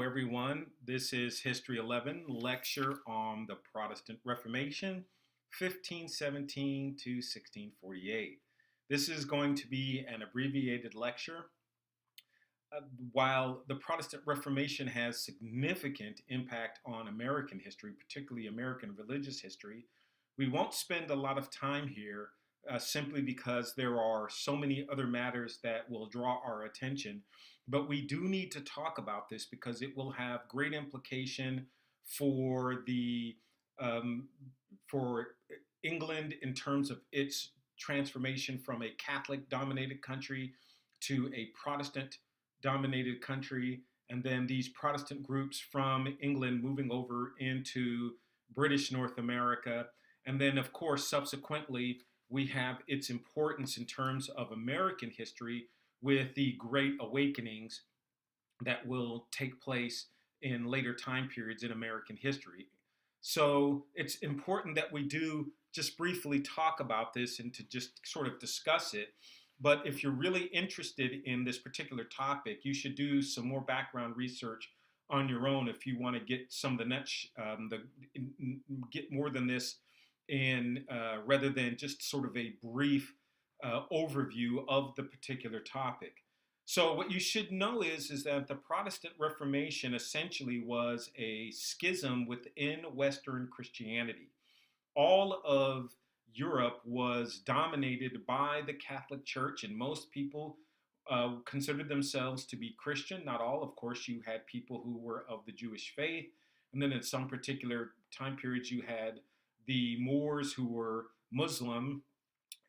everyone. This is History 11, lecture on the Protestant Reformation, 1517 to 1648. This is going to be an abbreviated lecture. While the Protestant Reformation has significant impact on American history, particularly American religious history, we won't spend a lot of time here simply because there are so many other matters that will draw our attention. But we do need to talk about this because it will have great implication for the um, for England in terms of its transformation from a Catholic-dominated country to a Protestant-dominated country, and then these Protestant groups from England moving over into British North America. And then, of course, subsequently, we have its importance in terms of American history with the Great Awakenings that will take place in later time periods in American history. So it's important that we do just briefly talk about this and to just sort of discuss it. But if you're really interested in this particular topic, you should do some more background research on your own if you want to get some of the get more than this in rather than just sort of a brief overview of the particular topic. So what you should know is that the Protestant Reformation essentially was a schism within Western Christianity. All of Europe was dominated by the Catholic Church, and most people considered themselves to be Christian. Not all, of course. You had people who were of the Jewish faith, and then in some particular time periods, you had the Moors who were Muslim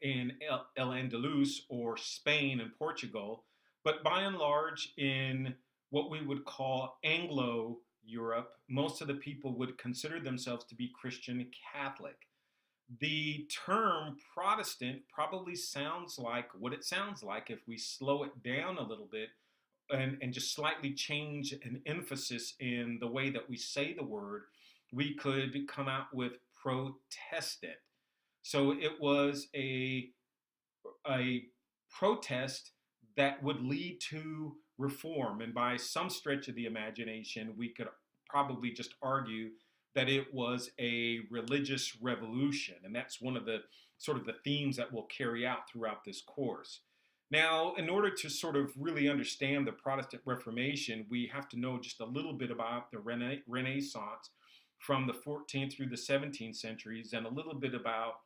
in El-Andalus or Spain and Portugal. But by and large, in what we would call Anglo Europe, most of the people would consider themselves to be Christian Catholic. The term Protestant probably sounds like what it sounds like if we slow it down a little bit and just slightly change an emphasis in the way that we say the word, we could come out with Protestant. So it was a protest that would lead to reform. And by some stretch of the imagination, we could probably just argue that it was a religious revolution. And that's one of the sort of the themes that we'll carry out throughout this course. Now, in order to sort of really understand the Protestant Reformation, we have to know just a little bit about the Renaissance from the 14th through the 17th centuries and a little bit about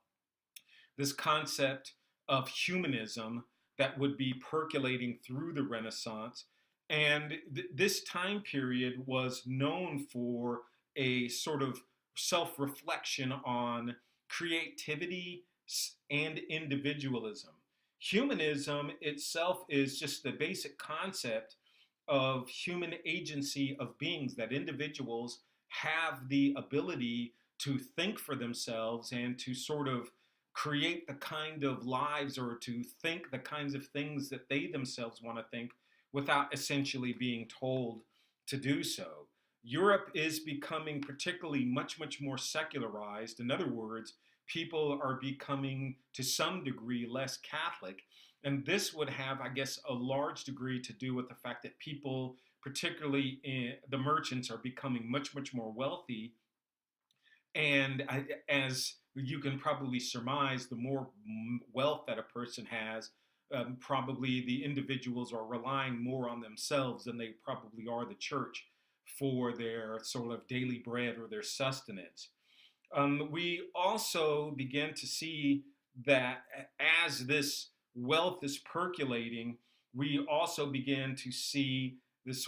this concept of humanism that would be percolating through the Renaissance. And this time period was known for a sort of self-reflection on creativity and individualism. Humanism itself is just the basic concept of human agency of beings, that individuals have the ability to think for themselves and to sort of create the kind of lives or to think the kinds of things that they themselves want to think without essentially being told to do so. Europe is becoming particularly much more secularized. In other words, people are becoming to some degree less Catholic. And this would have, I guess, a large degree to do with the fact that people, particularly the merchants, are becoming much more wealthy. And as you can probably surmise, the more wealth that a person has, probably the individuals are relying more on themselves than they probably are the church for their sort of daily bread or their sustenance. We also begin to see that as this wealth is percolating, we also begin to see this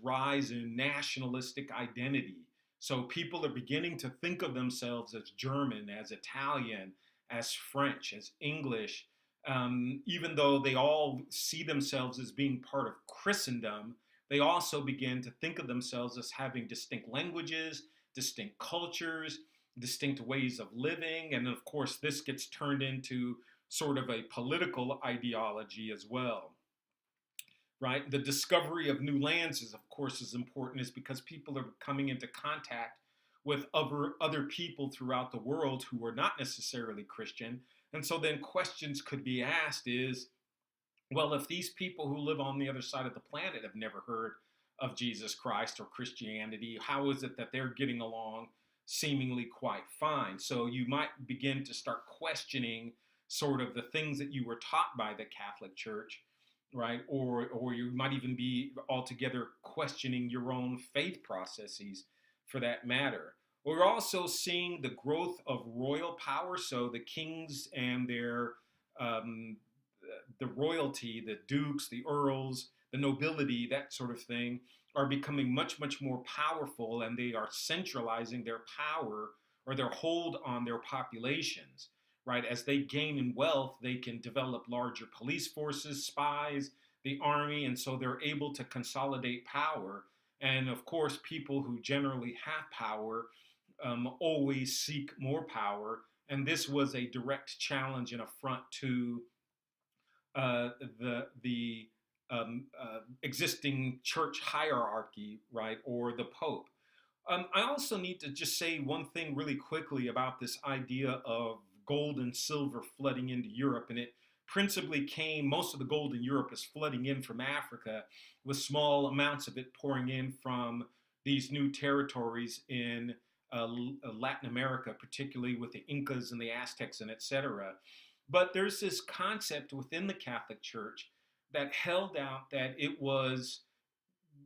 rise in nationalistic identity. So people are beginning to think of themselves as German, as Italian, as French, as English, even though they all see themselves as being part of Christendom. They also begin to think of themselves as having distinct languages, distinct cultures, distinct ways of living. And of course, this gets turned into sort of a political ideology as well. Right? The discovery of new lands is, of course, as important, is because people are coming into contact with other people throughout the world who are not necessarily Christian. And so then questions could be asked is, well, if these people who live on the other side of the planet have never heard of Jesus Christ or Christianity? How is it that they're getting along seemingly quite fine? So you might begin to start questioning sort of the things that you were taught by the Catholic Church, right? Or you might even be altogether questioning your own faith processes for that matter. We're also seeing the growth of royal power, so the kings and their um, the royalty, the dukes, the earls, the nobility, that sort of thing, are becoming much, much more powerful, and they are centralizing their power or their hold on their populations, right? As they gain in wealth, they can develop larger police forces, spies, the army, and so they're able to consolidate power. And of course, people who generally have power always seek more power. And this was a direct challenge and affront to the existing church hierarchy, right, or the Pope. I also need to just say one thing really quickly about this idea of gold and silver flooding into Europe, and it principally came. Most of the gold in Europe is flooding in from Africa, with small amounts of it pouring in from these new territories in Latin America, particularly with the Incas and the Aztecs and etc. But there's this concept within the Catholic Church that held out that it was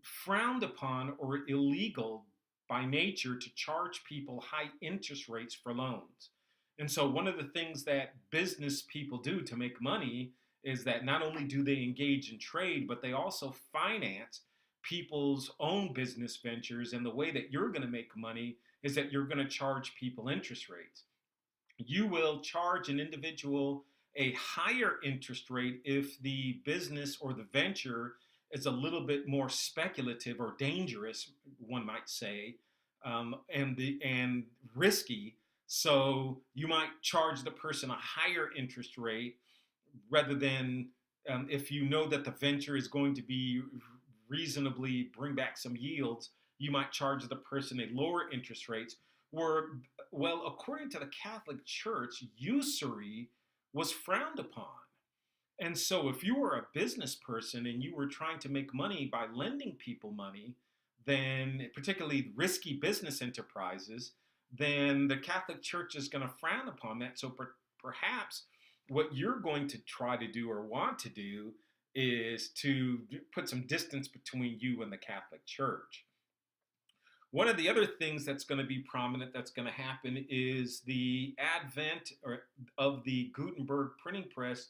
frowned upon or illegal by nature to charge people high interest rates for loans. And so, one of the things that business people do to make money is that not only do they engage in trade, but they also finance people's own business ventures. And the way that you're going to make money is that you're going to charge people interest rates. You will charge an individual a higher interest rate if the business or the venture is a little bit more speculative or dangerous, one might say, and risky. So you might charge the person a higher interest rate rather than if you know that the venture is going to be reasonably bring back some yields, you might charge the person a lower interest rates. Where, well, according to the Catholic Church, usury was frowned upon. And so, if you were a business person and you were trying to make money by lending people money, then particularly risky business enterprises, then the Catholic Church is going to frown upon that. So, perhaps what you're going to try to do or want to do is to put some distance between you and the Catholic Church. One of the other things that's going to be prominent that's going to happen is the advent of the Gutenberg printing press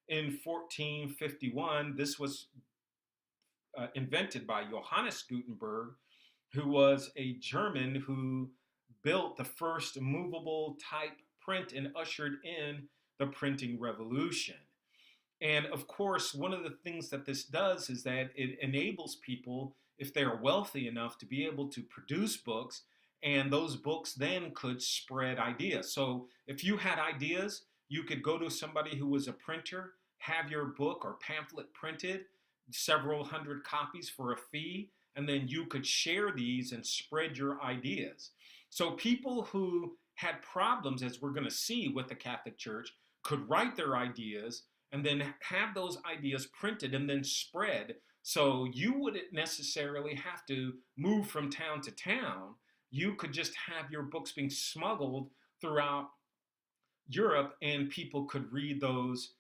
in 1451. This was invented by Johannes Gutenberg, who was a German who built the first movable type print and ushered in the printing revolution. And of course, one of the things that this does is that it enables people, if they're wealthy enough, to be able to produce books, and those books then could spread ideas. So if you had ideas, you could go to somebody who was a printer, have your book or pamphlet printed, several hundred copies for a fee, and then you could share these and spread your ideas. So people who had problems, as we're going to see with the Catholic Church, could write their ideas and then have those ideas printed and then spread. So you wouldn't necessarily have to move from town to town. You could just have your books being smuggled throughout Europe, and people could read those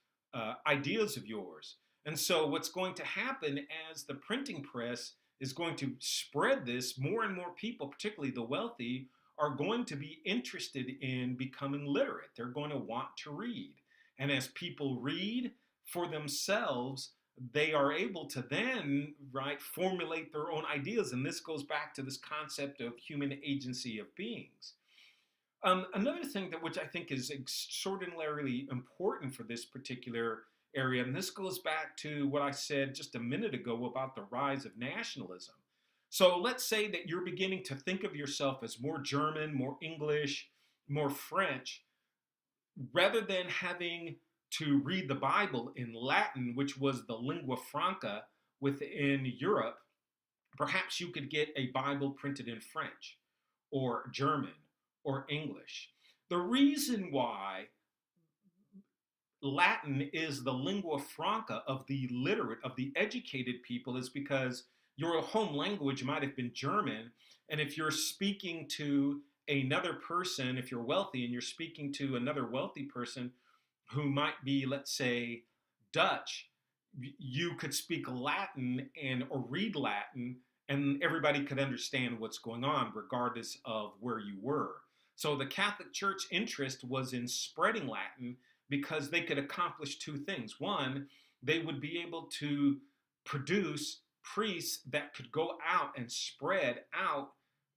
ideas of yours. And so what's going to happen as the printing press is going to spread this, more and more people, particularly the wealthy, are going to be interested in becoming literate. They're going to want to read. And as people read for themselves, they are able to then, right, formulate their own ideas. And this goes back to this concept of human agency of beings. Another thing that which I think is extraordinarily important for this particular area, and this goes back to what I said just a minute ago about the rise of nationalism. So let's say that you're beginning to think of yourself as more German, more English, more French, rather than having to read the Bible in Latin, which was the lingua franca within Europe. Perhaps you could get a Bible printed in French or German or English. The reason why Latin is the lingua franca of the literate, of the educated people, is because your home language might have been German, and if you're speaking to another person, if you're wealthy and you're speaking to another wealthy person who might be, let's say, Dutch, you could speak Latin and or read Latin, and everybody could understand what's going on, regardless of where you were. So the Catholic Church interest was in spreading Latin because they could accomplish two things. One, they would be able to produce priests that could go out and spread out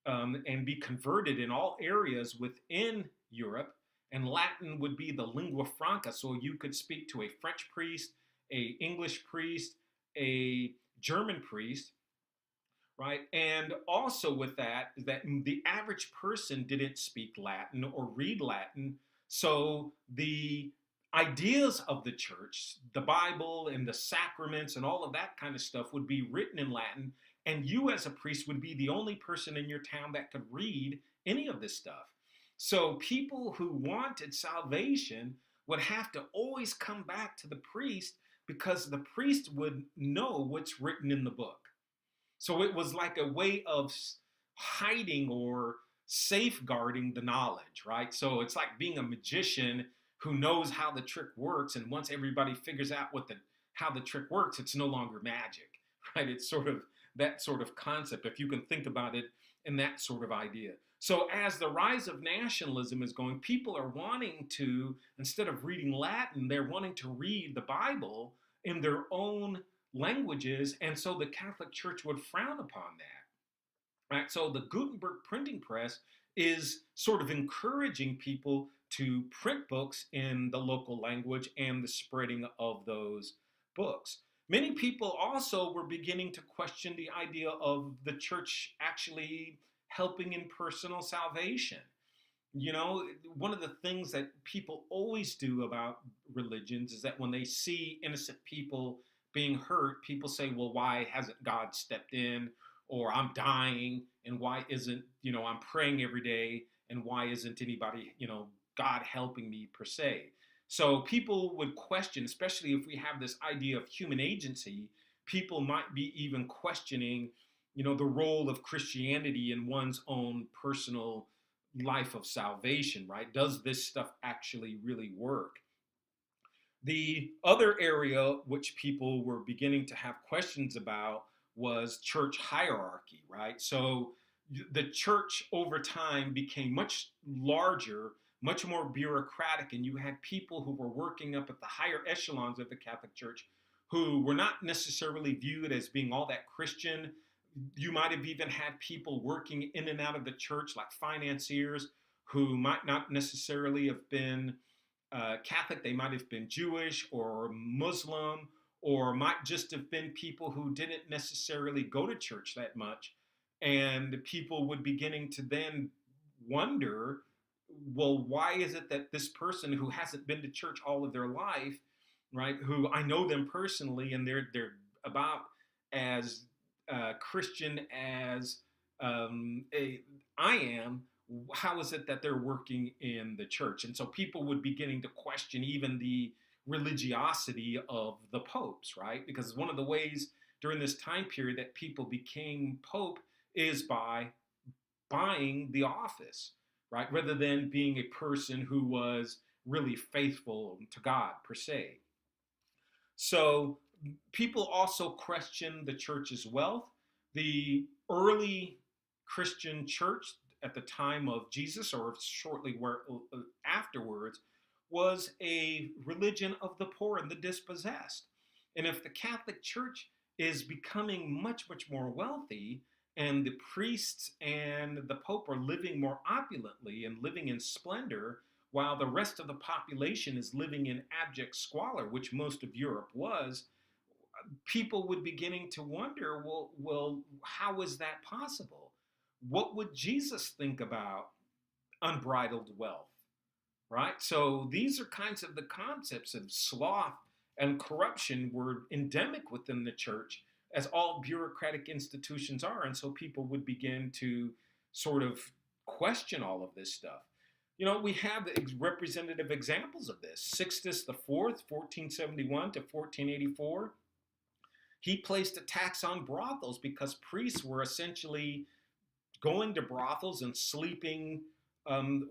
and be converted in all areas within Europe. And Latin would be the lingua franca, so you could speak to a French priest, a English priest, a German priest, right? And also with that is that the average person didn't speak Latin or read Latin, so the ideas of the church, the Bible and the sacraments and all of that kind of stuff would be written in Latin, and you as a priest would be the only person in your town that could read any of this stuff. So people who wanted salvation would have to always come back to the priest because the priest would know what's written in the book. So it was like a way of hiding or safeguarding the knowledge, right? So it's like being a magician who knows how the trick works, and once everybody figures out how the trick works, it's no longer magic, right? It's sort of that sort of concept, if you can think about it in that sort of idea. So as the rise of nationalism is going, people are wanting to, instead of reading Latin, they're wanting to read the Bible in their own languages, and so the Catholic Church would frown upon that. Right? So the Gutenberg printing press is sort of encouraging people to print books in the local language and the spreading of those books. Many people also were beginning to question the idea of the church actually helping in personal salvation. You know, one of the things that people always do about religions is that when they see innocent people being hurt, people say, well, why hasn't God stepped in? Or I'm dying, and why isn't, I'm praying every day, and why isn't anybody, God helping me per se? So people would question, especially if we have this idea of human agency, people might be even questioning, the role of Christianity in one's own personal life of salvation, right? Does this stuff actually really work? The other area which people were beginning to have questions about was church hierarchy, right? So the church over time became much larger, much more bureaucratic, and you had people who were working up at the higher echelons of the Catholic Church who were not necessarily viewed as being all that Christian. You might have even had people working in and out of the church, like financiers, who might not necessarily have been Catholic. They might have been Jewish or Muslim, or might just have been people who didn't necessarily go to church that much. And people would beginning to then wonder, well, why is it that this person who hasn't been to church all of their life, right, who I know them personally, and they're about as Christian as I am, how is it that they're working in the church? And so people would be beginning to question even the religiosity of the popes, right? Because one of the ways during this time period that people became pope is by buying the office, right? Rather than being a person who was really faithful to God per se. So people also question the church's wealth. The early Christian church at the time of Jesus, or shortly afterwards, was a religion of the poor and the dispossessed. And if the Catholic Church is becoming much, much more wealthy, and the priests and the Pope are living more opulently and living in splendor, while the rest of the population is living in abject squalor, which most of Europe was, people would beginning to wonder, well, how is that possible? What would Jesus think about unbridled wealth, right? So these are kinds of the concepts of sloth and corruption were endemic within the church, as all bureaucratic institutions are. And so people would begin to sort of question all of this stuff. We have representative examples of this. Sixtus IV, 1471 to 1484. He placed a tax on brothels because priests were essentially going to brothels and sleeping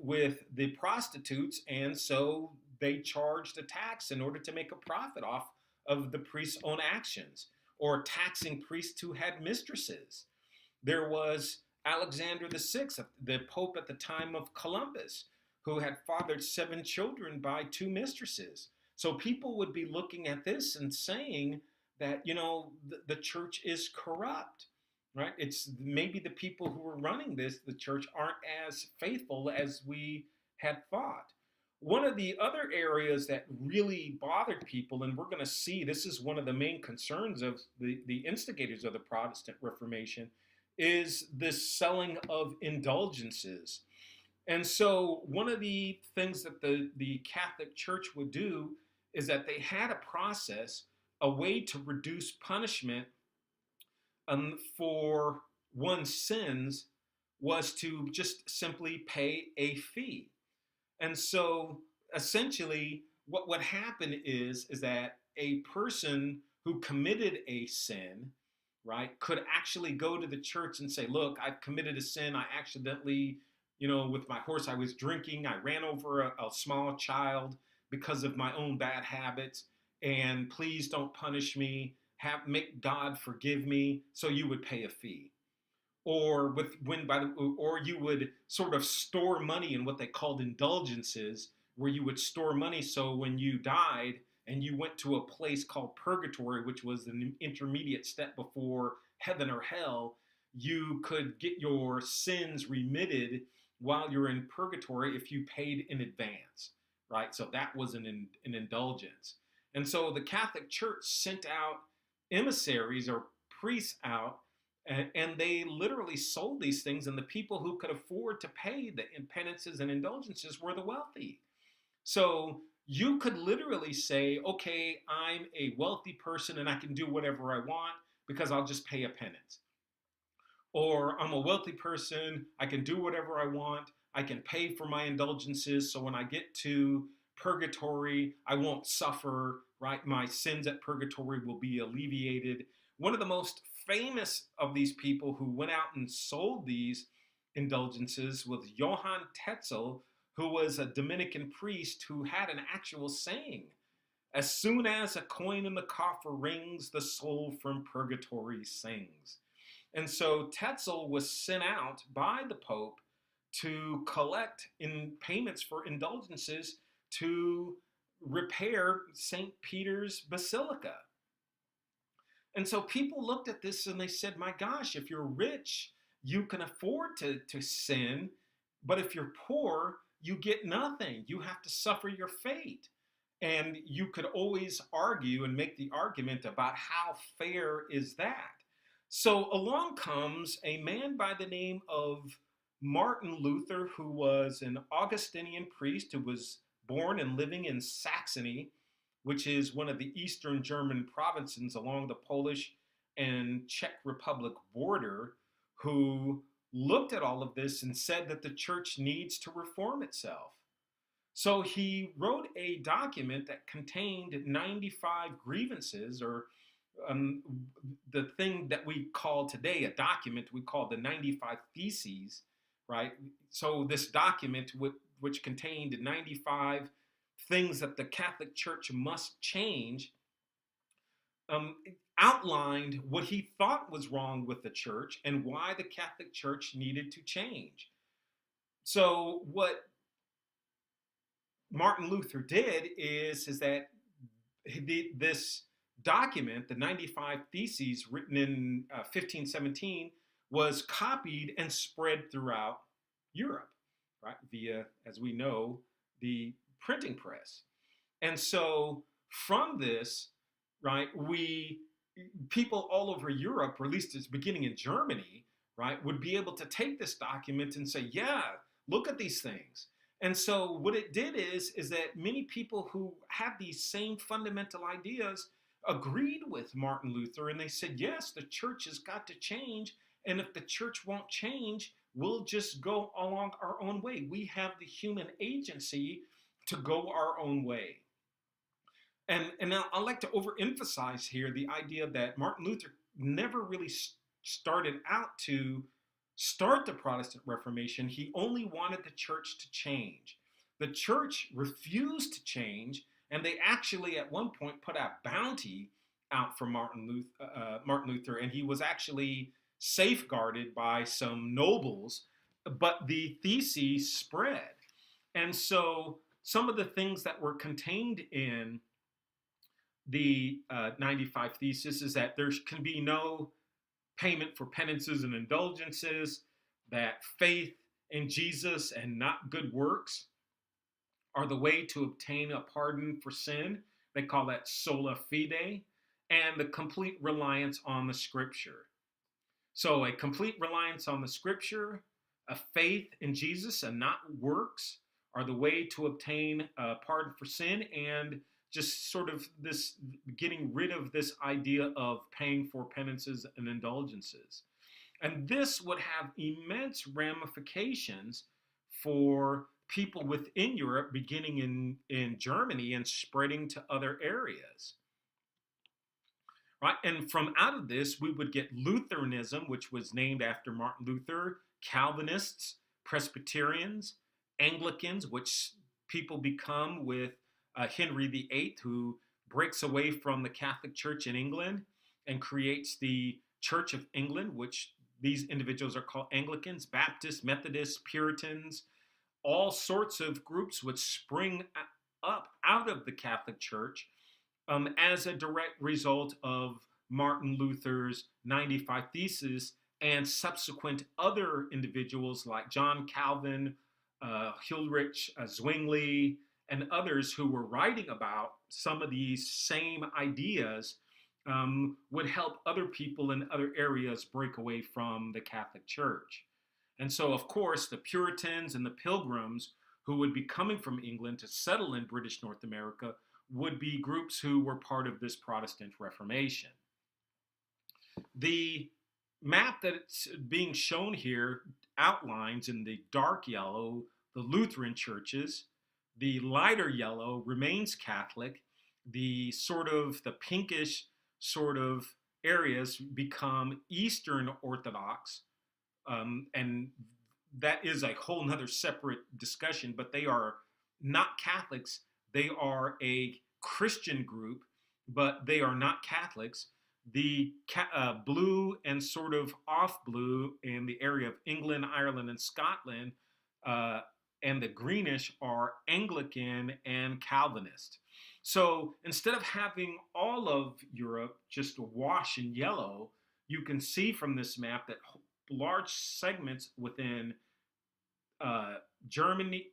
with the prostitutes, and so they charged a tax in order to make a profit off of the priest's own actions, or taxing priests who had mistresses. There was Alexander the Sixth, the Pope at the time of Columbus, who had fathered 7 children by 2 mistresses. So people would be looking at this and saying that, the church is corrupt, right? It's maybe the people who are running the church aren't as faithful as we had thought. One of the other areas that really bothered people, and we're going to see this is one of the main concerns of the instigators of the Protestant Reformation, is this selling of indulgences. And so, one of the things that the Catholic Church would do is that they had a process, a way to reduce punishment for one's sins, was to just simply pay a fee. And so essentially what would happen is that a person who committed a sin, right, could actually go to the church and say, look, I've committed a sin. I accidentally, with my horse, I was drinking. I ran over a small child because of my own bad habits. And please don't punish me. Make God forgive me. So you would pay a fee. Or or you would sort of store money in what they called indulgences, where you would store money so when you died and you went to a place called purgatory, which was an intermediate step before heaven or hell, you could get your sins remitted while you're in purgatory if you paid in advance, right? So that was an indulgence. And so the Catholic Church sent out emissaries or priests out, and they literally sold these things, and the people who could afford to pay the penances and indulgences were the wealthy. So you could literally say, okay, I'm a wealthy person and I can do whatever I want because I'll just pay a penance. Or I'm a wealthy person, I can do whatever I want, I can pay for my indulgences, so when I get to purgatory, I won't suffer, right? My sins at purgatory will be alleviated. One of the most famous of these people who went out and sold these indulgences was Johann Tetzel, who was a Dominican priest who had an actual saying: as soon as a coin in the coffer rings, the soul from purgatory sings. And so Tetzel was sent out by the Pope to collect in payments for indulgences to repair St. Peter's Basilica. And so people looked at this and they said, my gosh, if you're rich, you can afford to sin. But if you're poor, you get nothing. You have to suffer your fate. And you could always argue and make the argument about how fair is that. So along comes a man by the name of Martin Luther, who was an Augustinian priest who was born and living in Saxony, which is one of the Eastern German provinces along the Polish and Czech Republic border, who looked at all of this and said that the church needs to reform itself. So he wrote a document that contained 95 grievances, or the thing that we call today a document, we call the 95 Theses, right? So this document, which contained 95 things that the Catholic Church must change, outlined what he thought was wrong with the church and why the Catholic Church needed to change. So what Martin Luther did is that this document, the 95 Theses, written in 1517, was copied and spread throughout Europe, right, via, as we know, the printing press. And so from this, right, people all over Europe, or at least it's beginning in Germany, right, would be able to take this document and say, yeah, look at these things. And so what it did is that many people who had these same fundamental ideas agreed with Martin Luther, and they said, yes, the church has got to change, and if the church won't change, we'll just go along our own way. We have the human agency to go our own way. And now I like to overemphasize here the idea that Martin Luther never really started out to start the Protestant Reformation. He only wanted the church to change. The church refused to change, and they actually at one point put a bounty out for Martin Luther, and he was actually safeguarded by some nobles, but the theses spread. And so some of the things that were contained in the 95 Thesis is that there can be no payment for penances and indulgences, that faith in Jesus and not good works are the way to obtain a pardon for sin. They call that sola fide, and the complete reliance on the scripture. So, a complete reliance on the scripture, a faith in Jesus and not works are the way to obtain a pardon for sin, and just sort of this getting rid of this idea of paying for penances and indulgences. And this would have immense ramifications for people within Europe, beginning in Germany and spreading to other areas. Right? And from out of this, we would get Lutheranism, which was named after Martin Luther, Calvinists, Presbyterians, Anglicans, which people become with Henry VIII, who breaks away from the Catholic Church in England and creates the Church of England, which these individuals are called Anglicans, Baptists, Methodists, Puritans, all sorts of groups would spring up out of the Catholic Church as a direct result of Martin Luther's 95 Theses and subsequent other individuals like John Calvin, Hildrich Zwingli, and others who were writing about some of these same ideas would help other people in other areas break away from the Catholic Church. And so, of course, the Puritans and the Pilgrims who would be coming from England to settle in British North America would be groups who were part of this Protestant Reformation. The map that's being shown here outlines in the dark yellow the Lutheran churches, the lighter yellow remains Catholic, the pinkish sort of areas become Eastern Orthodox, and that is a whole nother separate discussion, but they are not Catholics. They are a Christian group, but they are not Catholics. The blue and sort of off blue in the area of England, Ireland, and Scotland, and the greenish are Anglican and Calvinist. So instead of having all of Europe just wash in yellow, you can see from this map that large segments within Germany,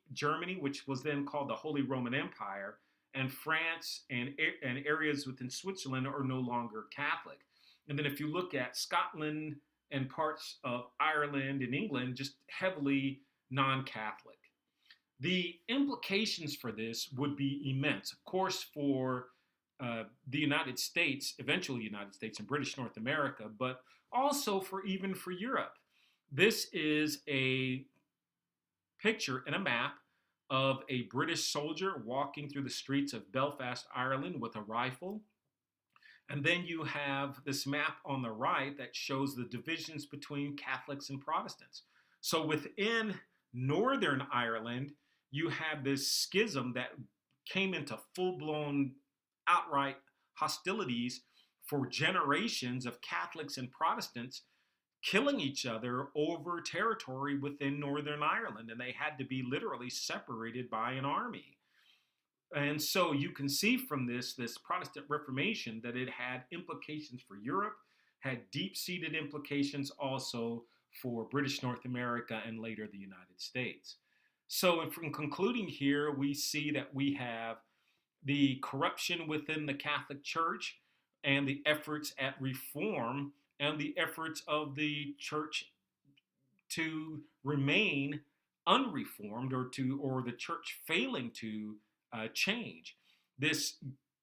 which was then called the Holy Roman Empire, and France and areas within Switzerland are no longer Catholic. And then if you look at Scotland and parts of Ireland and England, just heavily non-Catholic. The implications for this would be immense, of course, for the United States, eventually United States and British North America, but also even for Europe. This is a picture and a map of a British soldier walking through the streets of Belfast, Ireland with a rifle. And then you have this map on the right that shows the divisions between Catholics and Protestants. So within Northern Ireland, you have this schism that came into full-blown outright hostilities for generations of Catholics and Protestants killing each other over territory within Northern Ireland, and they had to be literally separated by an army. And so you can see from this Protestant Reformation that it had implications for Europe, had deep-seated implications also for British North America and later the United States. So from concluding here, we see that we have the corruption within the Catholic Church and the efforts at reform and the efforts of the church to remain unreformed or the church failing to change. This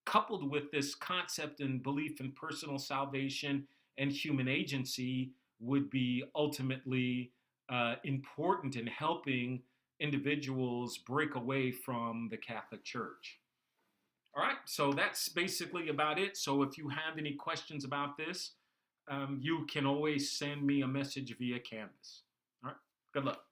coupled with this concept and belief in personal salvation and human agency would be ultimately important in helping individuals break away from the Catholic Church. All right, so that's basically about it. So if you have any questions about this, you can always send me a message via Canvas. All right, good luck.